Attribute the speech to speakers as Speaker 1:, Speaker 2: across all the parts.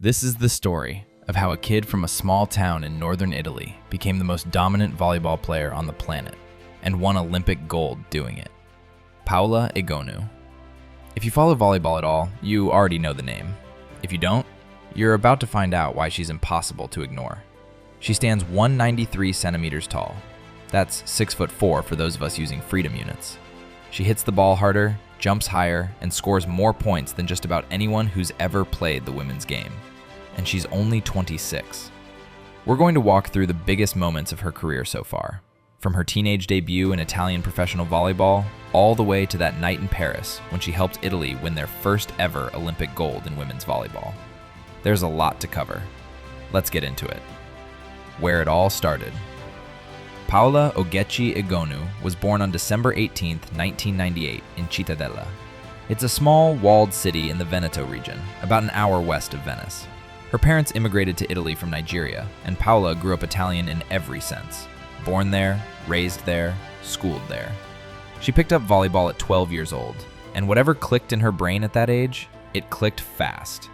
Speaker 1: This is the story of how a kid from a small town in northern Italy became the most dominant volleyball player on the planet and won Olympic gold doing it. Paola Egonu. If you follow volleyball at all, you already know the name. If you don't, you're about to find out why she's impossible to ignore. She stands 193 centimeters tall. That's 6'4" for those of us using freedom units. She hits the ball harder, jumps higher, and scores more points than just about anyone who's ever played the women's game. And she's only 26. We're going to walk through the biggest moments of her career so far, from her teenage debut in Italian professional volleyball, all the way to that night in Paris when she helped Italy win their first ever Olympic gold in women's volleyball. There's a lot to cover. Let's get into it. Where it all started. Paola Egonu was born on December 18, 1998 in Cittadella. It's a small, walled city in the Veneto region, about an hour west of Venice. Her parents immigrated to Italy from Nigeria, and Paola grew up Italian in every sense. Born there, raised there, schooled there. She picked up volleyball at 12 years old, and whatever clicked in her brain at that age, it clicked fast.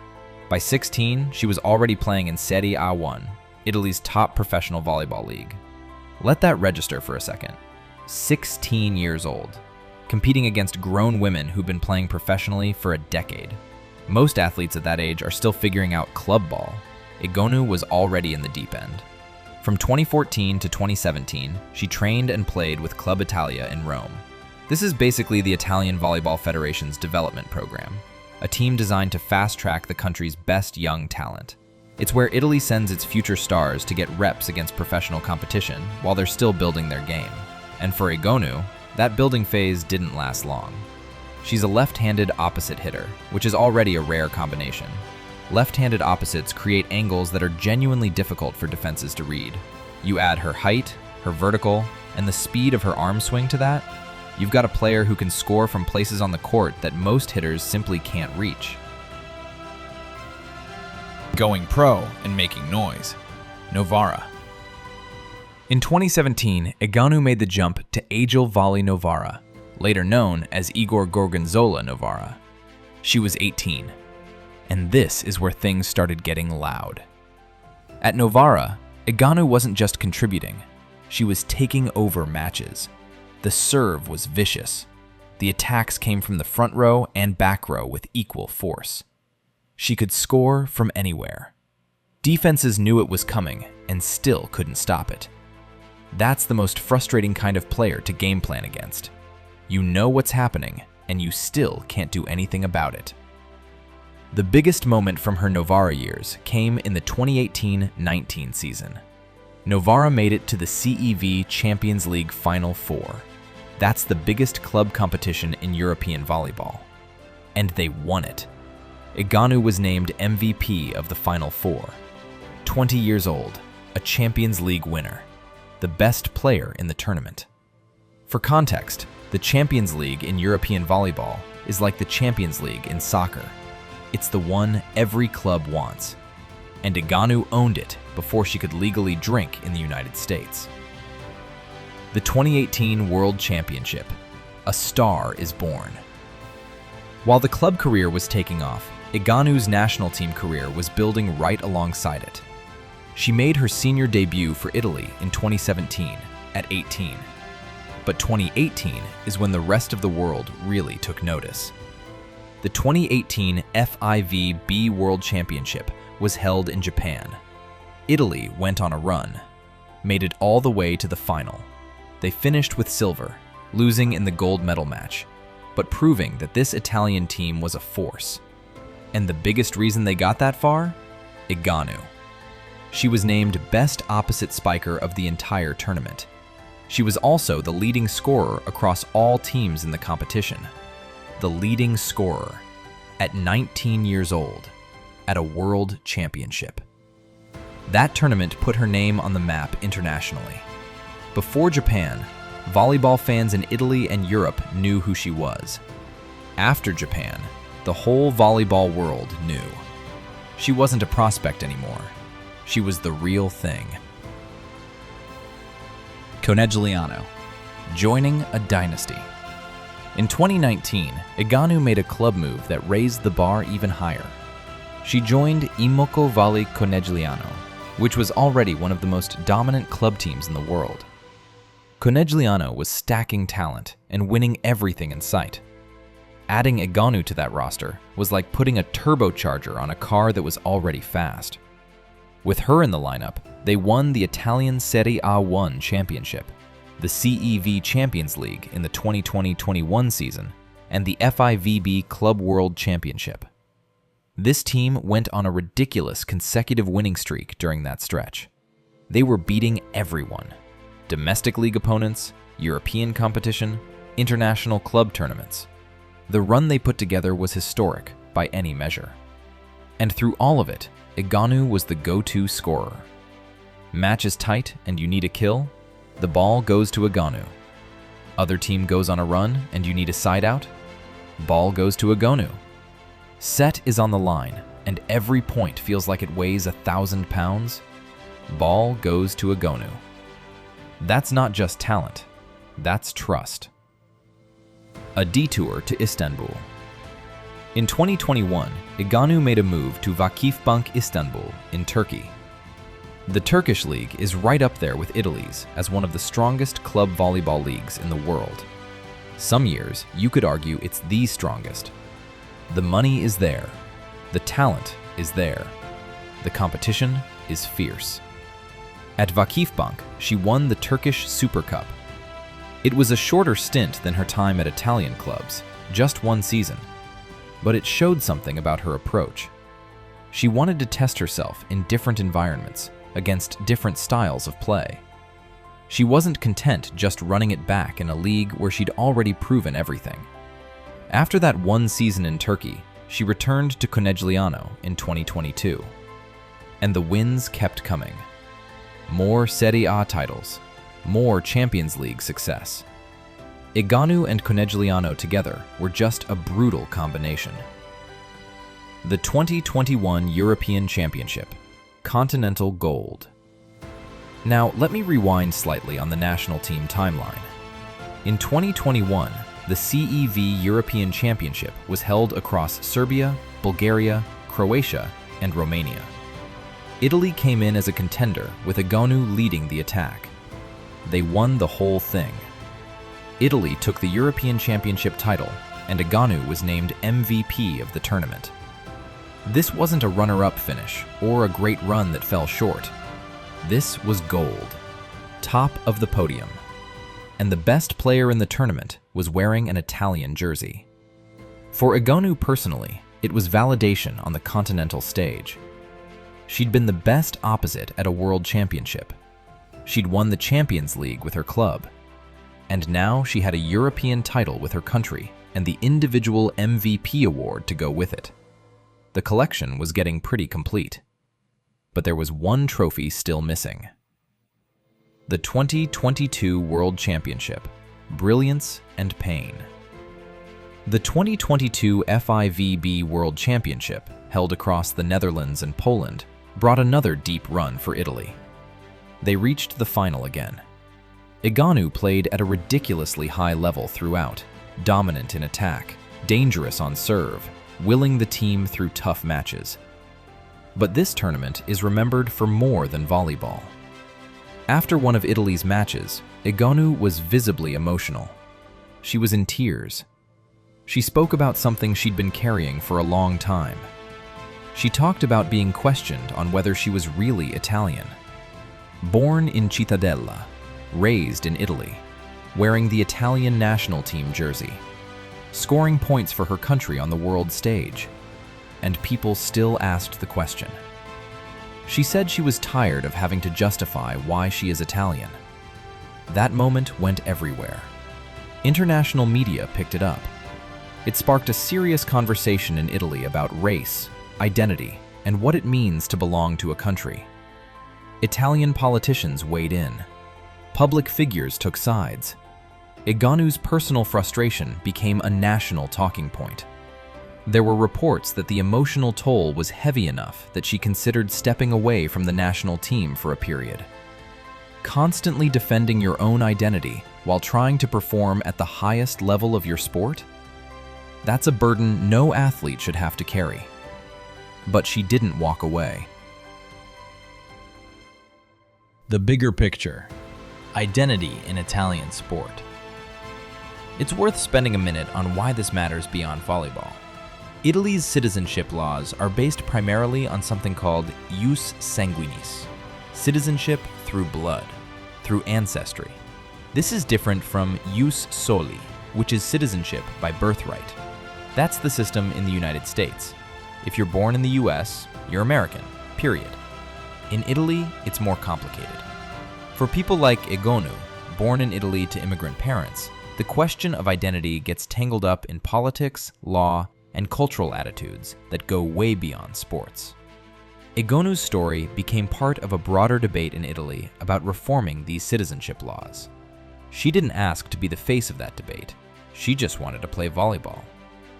Speaker 1: By 16, she was already playing in Serie A1, Italy's top professional volleyball league. Let that register for a second. 16 years old, competing against grown women who've been playing professionally for a decade. Most athletes at that age are still figuring out club ball. Egonu was already in the deep end. From 2014 to 2017, she trained and played with Club Italia in Rome. This is basically the Italian Volleyball Federation's development program, a team designed to fast-track the country's best young talent. It's where Italy sends its future stars to get reps against professional competition while they're still building their game. And for Egonu, that building phase didn't last long. She's a left-handed opposite hitter, which is already a rare combination. Left-handed opposites create angles that are genuinely difficult for defenses to read. You add her height, her vertical, and the speed of her arm swing to that, you've got a player who can score from places on the court that most hitters simply can't reach.
Speaker 2: Going pro and making noise. Novara.
Speaker 1: In 2017, Egonu made the jump to Agile Volley Novara, later known as Igor Gorgonzola Novara. She was 18. And this is where things started getting loud. At Novara, Egonu wasn't just contributing, she was taking over matches. The serve was vicious. The attacks came from the front row and back row with equal force. She could score from anywhere. Defenses knew it was coming and still couldn't stop it. That's the most frustrating kind of player to game plan against. You know what's happening, and you still can't do anything about it. The biggest moment from her Novara years came in the 2018-19 season. Novara made it to the CEV Champions League Final Four. That's the biggest club competition in European volleyball. And they won it. Egonu was named MVP of the Final Four. 20 years old, a Champions League winner, the best player in the tournament. For context, the Champions League in European volleyball is like the Champions League in soccer. It's the one every club wants. And Egonu owned it before she could legally drink in the United States. The 2018 World Championship. A star is born. While the club career was taking off, Egonu's national team career was building right alongside it. She made her senior debut for Italy in 2017 at 18. But 2018 is when the rest of the world really took notice. The 2018 FIVB World Championship was held in Japan. Italy went on a run, made it all the way to the final. They finished with silver, losing in the gold medal match, but proving that this Italian team was a force. And the biggest reason they got that far? Egonu. She was named Best Opposite Spiker of the entire tournament. She was also the leading scorer across all teams in the competition. The leading scorer at 19 years old at a world championship. That tournament put her name on the map internationally. Before Japan, volleyball fans in Italy and Europe knew who she was. After Japan, the whole volleyball world knew. She wasn't a prospect anymore. She was the real thing. Conegliano. Joining a dynasty. In 2019, Egonu made a club move that raised the bar even higher. She joined Imoco Volley Conegliano, which was already one of the most dominant club teams in the world. Conegliano was stacking talent and winning everything in sight. Adding Egonu to that roster was like putting a turbocharger on a car that was already fast. With her in the lineup, they won the Italian Serie A1 championship, the CEV Champions League in the 2020-21 season, and the FIVB Club World Championship. This team went on a ridiculous consecutive winning streak during that stretch. They were beating everyone: domestic league opponents, European competition, international club tournaments. The run they put together was historic by any measure. And through all of it, Egonu was the go-to scorer. Match is tight and you need a kill, the ball goes to Egonu. Other team goes on a run and you need a side out, ball goes to Egonu. Set is on the line and every point feels like it weighs 1,000 pounds, ball goes to Egonu. That's not just talent, that's trust. A detour to Istanbul. In 2021, Egonu made a move to VakifBank Istanbul in Turkey. The Turkish league is right up there with Italy's as one of the strongest club volleyball leagues in the world. Some years, you could argue it's the strongest. The money is there. The talent is there. The competition is fierce. At VakifBank, she won the Turkish Super Cup. It was a shorter stint than her time at Italian clubs, just one season. But it showed something about her approach. She wanted to test herself in different environments, against different styles of play. She wasn't content just running it back in a league where she'd already proven everything. After that one season in Turkey, she returned to Conegliano in 2022. And the wins kept coming. More Serie A titles, more Champions League success. Egonu and Conegliano together were just a brutal combination. The 2021 European Championship, Continental Gold. Now, let me rewind slightly on the national team timeline. In 2021, the CEV European Championship was held across Serbia, Bulgaria, Croatia, and Romania. Italy came in as a contender with Egonu leading the attack. They won the whole thing. Italy took the European Championship title, and Egonu was named MVP of the tournament. This wasn't a runner-up finish or a great run that fell short. This was gold, top of the podium. And the best player in the tournament was wearing an Italian jersey. For Egonu personally, it was validation on the continental stage. She'd been the best opposite at a world championship. She'd won the Champions League with her club. And now she had a European title with her country and the individual MVP award to go with it. The collection was getting pretty complete. But there was one trophy still missing. The 2022 World Championship, Brilliance and Pain. The 2022 FIVB World Championship, held across the Netherlands and Poland, brought another deep run for Italy. They reached the final again. Egonu played at a ridiculously high level throughout, dominant in attack, dangerous on serve, willing the team through tough matches. But this tournament is remembered for more than volleyball. After one of Italy's matches, Egonu was visibly emotional. She was in tears. She spoke about something she'd been carrying for a long time. She talked about being questioned on whether she was really Italian. Born in Cittadella, raised in Italy, wearing the Italian national team jersey, scoring points for her country on the world stage, and people still asked the question. She said she was tired of having to justify why she is Italian. That moment went everywhere. International media picked it up. It sparked a serious conversation in Italy about race, identity, and what it means to belong to a country. Italian politicians weighed in. Public figures took sides. Egonu's personal frustration became a national talking point. There were reports that the emotional toll was heavy enough that she considered stepping away from the national team for a period. Constantly defending your own identity while trying to perform at the highest level of your sport? That's a burden no athlete should have to carry. But she didn't walk away.
Speaker 2: The bigger picture. Identity in Italian sport.
Speaker 1: It's worth spending a minute on why this matters beyond volleyball. Italy's citizenship laws are based primarily on something called jus sanguinis, citizenship through blood, through ancestry. This is different from jus soli, which is citizenship by birthright. That's the system in the United States. If you're born in the US, you're American, period. In Italy, it's more complicated. For people like Egonu, born in Italy to immigrant parents, the question of identity gets tangled up in politics, law, and cultural attitudes that go way beyond sports. Egonu's story became part of a broader debate in Italy about reforming these citizenship laws. She didn't ask to be the face of that debate. She just wanted to play volleyball.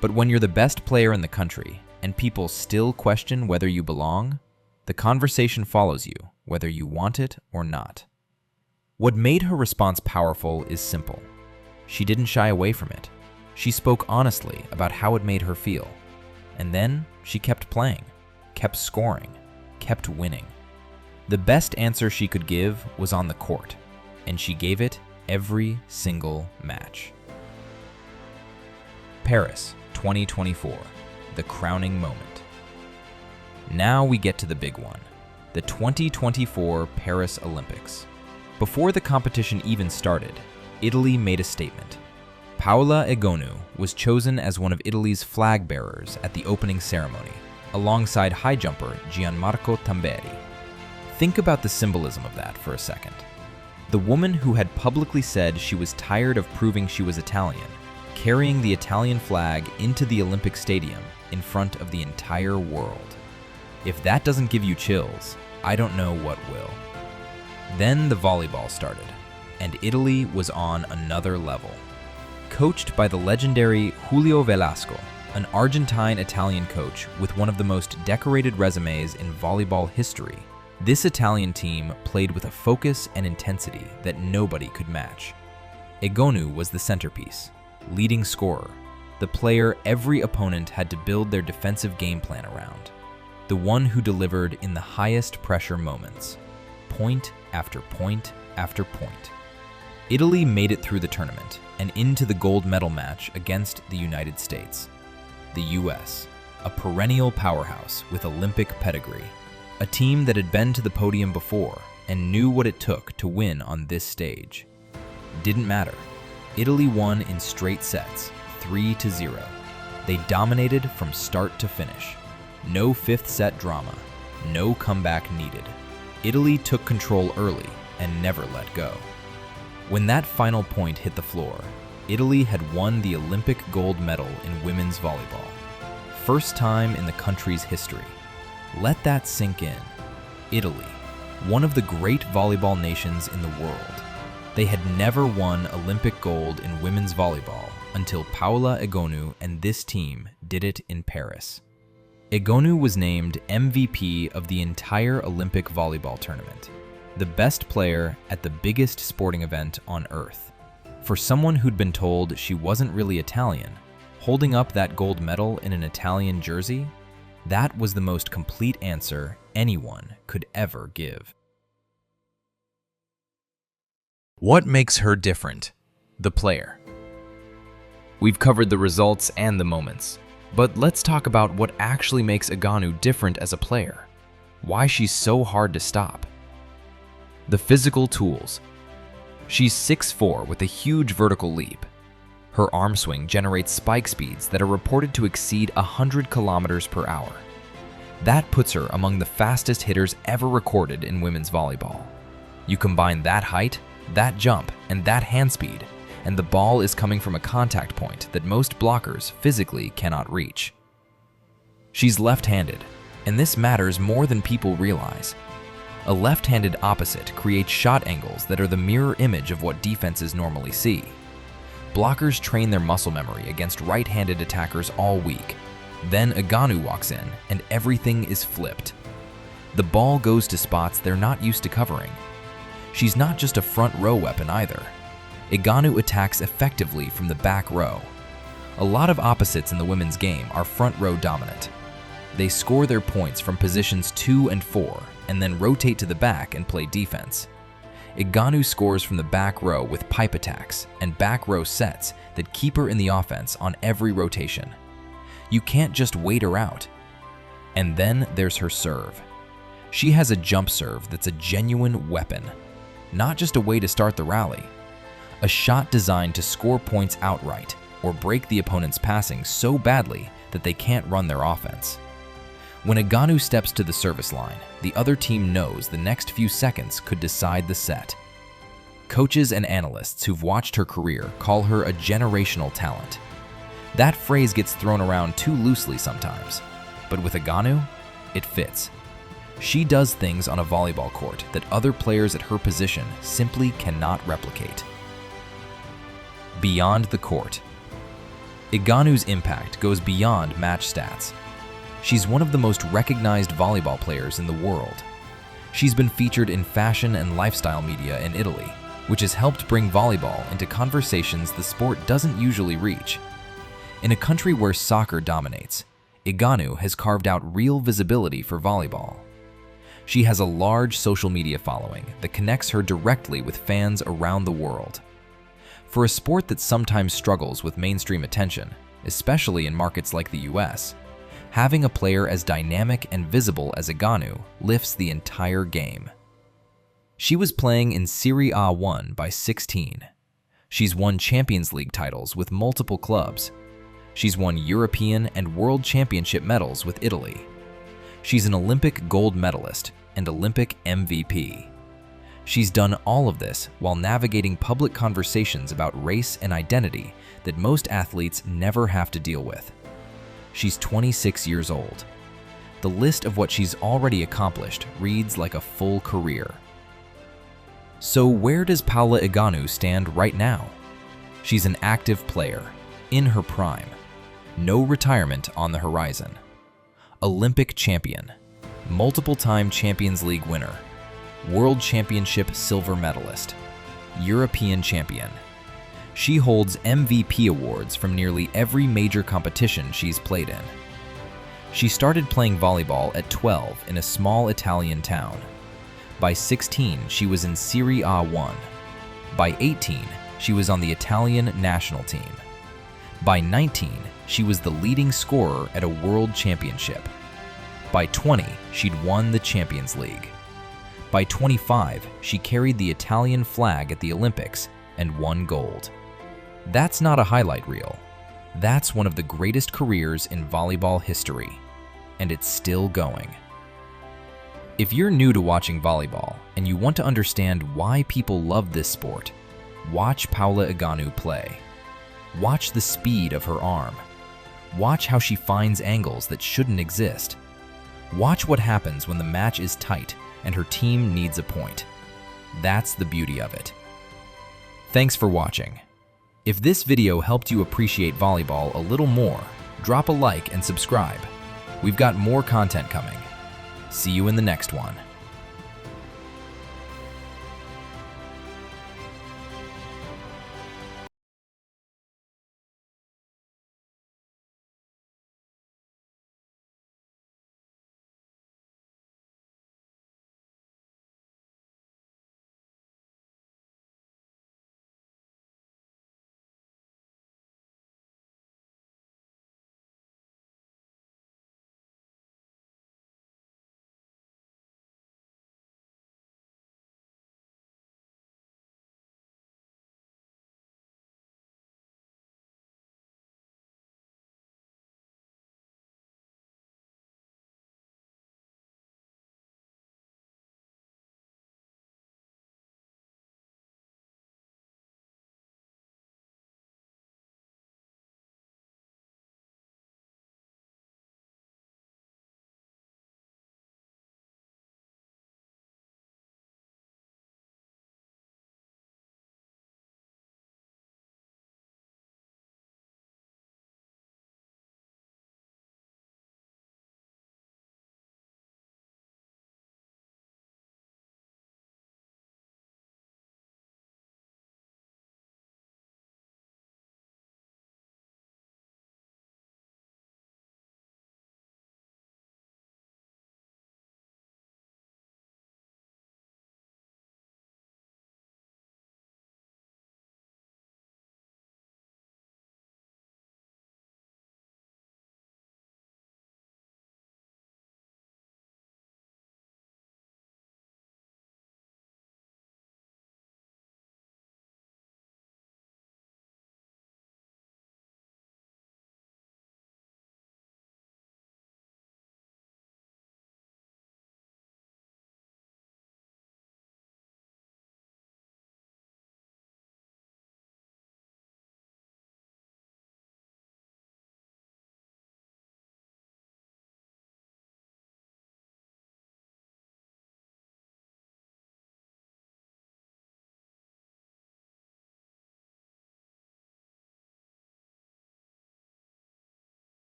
Speaker 1: But when you're the best player in the country and people still question whether you belong, the conversation follows you, whether you want it or not. What made her response powerful is simple. She didn't shy away from it. She spoke honestly about how it made her feel. And then she kept playing, kept scoring, kept winning. The best answer she could give was on the court, and she gave it every single match. Paris, 2024, the crowning moment. Now we get to the big one, the 2024 Paris Olympics. Before the competition even started, Italy made a statement. Paola Egonu was chosen as one of Italy's flag bearers at the opening ceremony, alongside high jumper Gianmarco Tamberi. Think about the symbolism of that for a second. The woman who had publicly said she was tired of proving she was Italian, carrying the Italian flag into the Olympic Stadium in front of the entire world. If that doesn't give you chills, I don't know what will. Then the volleyball started, and Italy was on another level. Coached by the legendary Julio Velasco, an Argentine-Italian coach with one of the most decorated resumes in volleyball history, this Italian team played with a focus and intensity that nobody could match. Egonu was the centerpiece, leading scorer, the player every opponent had to build their defensive game plan around, the one who delivered in the highest pressure moments, point after point after point. Italy made it through the tournament and into the gold medal match against the United States. The US, a perennial powerhouse with Olympic pedigree, a team that had been to the podium before and knew what it took to win on this stage. Didn't matter. Italy won in straight sets, 3-0. They dominated from start to finish. No fifth set drama, no comeback needed. Italy took control early and never let go. When that final point hit the floor, Italy had won the Olympic gold medal in women's volleyball. First time in the country's history. Let that sink in. Italy, one of the great volleyball nations in the world. They had never won Olympic gold in women's volleyball until Paola Egonu and this team did it in Paris. Egonu was named MVP of the entire Olympic volleyball tournament, the best player at the biggest sporting event on earth. For someone who'd been told she wasn't really Italian, holding up that gold medal in an Italian jersey, that was the most complete answer anyone could ever give.
Speaker 2: What makes her different?
Speaker 1: The player. We've covered the results and the moments, but let's talk about what actually makes Egonu different as a player. Why she's so hard to stop. The physical tools. She's 6'4" with a huge vertical leap. Her arm swing generates spike speeds that are reported to exceed 100 kilometers per hour. That puts her among the fastest hitters ever recorded in women's volleyball. You combine that height, that jump, and that hand speed, and the ball is coming from a contact point that most blockers physically cannot reach. She's left-handed, and this matters more than people realize. A left-handed opposite creates shot angles that are the mirror image of what defenses normally see. Blockers train their muscle memory against right-handed attackers all week. Then Egonu walks in, and everything is flipped. The ball goes to spots they're not used to covering. She's not just a front row weapon either. Egonu attacks effectively from the back row. A lot of opposites in the women's game are front row dominant. They score their points from positions 2 and 4 and then rotate to the back and play defense. Egonu scores from the back row with pipe attacks and back row sets that keep her in the offense on every rotation. You can't just wait her out. And then there's her serve. She has a jump serve that's a genuine weapon, not just a way to start the rally. A shot designed to score points outright or break the opponent's passing so badly that they can't run their offense. When Egonu steps to the service line, the other team knows the next few seconds could decide the set. Coaches and analysts who've watched her career call her a generational talent. That phrase gets thrown around too loosely sometimes, but with Egonu, it fits. She does things on a volleyball court that other players at her position simply cannot replicate. Beyond the court. Egonu's impact goes beyond match stats. She's one of the most recognized volleyball players in the world. She's been featured in fashion and lifestyle media in Italy, which has helped bring volleyball into conversations the sport doesn't usually reach. In a country where soccer dominates, Egonu has carved out real visibility for volleyball. She has a large social media following that connects her directly with fans around the world. For a sport that sometimes struggles with mainstream attention, especially in markets like the US, having a player as dynamic and visible as Egonu lifts the entire game. She was playing in Serie A1 by 16. She's won Champions League titles with multiple clubs. She's won European and World Championship medals with Italy. She's an Olympic gold medalist and Olympic MVP. She's done all of this while navigating public conversations about race and identity that most athletes never have to deal with. She's 26 years old. The list of what she's already accomplished reads like a full career. So where does Paola Egonu stand right now? She's an active player, in her prime. No retirement on the horizon. Olympic champion, multiple-time Champions League winner, World Championship silver medalist, European champion. She holds MVP awards from nearly every major competition she's played in. She started playing volleyball at 12 in a small Italian town. By 16, she was in Serie A1. By 18, she was on the Italian national team. By 19, she was the leading scorer at a world championship. By 20, she'd won the Champions League. By 25, she carried the Italian flag at the Olympics and won gold. That's not a highlight reel. That's one of the greatest careers in volleyball history, and it's still going. If you're new to watching volleyball and you want to understand why people love this sport, watch Paola Egonu play. Watch the speed of her arm. Watch how she finds angles that shouldn't exist. Watch what happens when the match is tight and her team needs a point. That's the beauty of it. Thanks for watching. If this video helped you appreciate volleyball a little more, drop a like and subscribe. We've got more content coming. See you in the next one.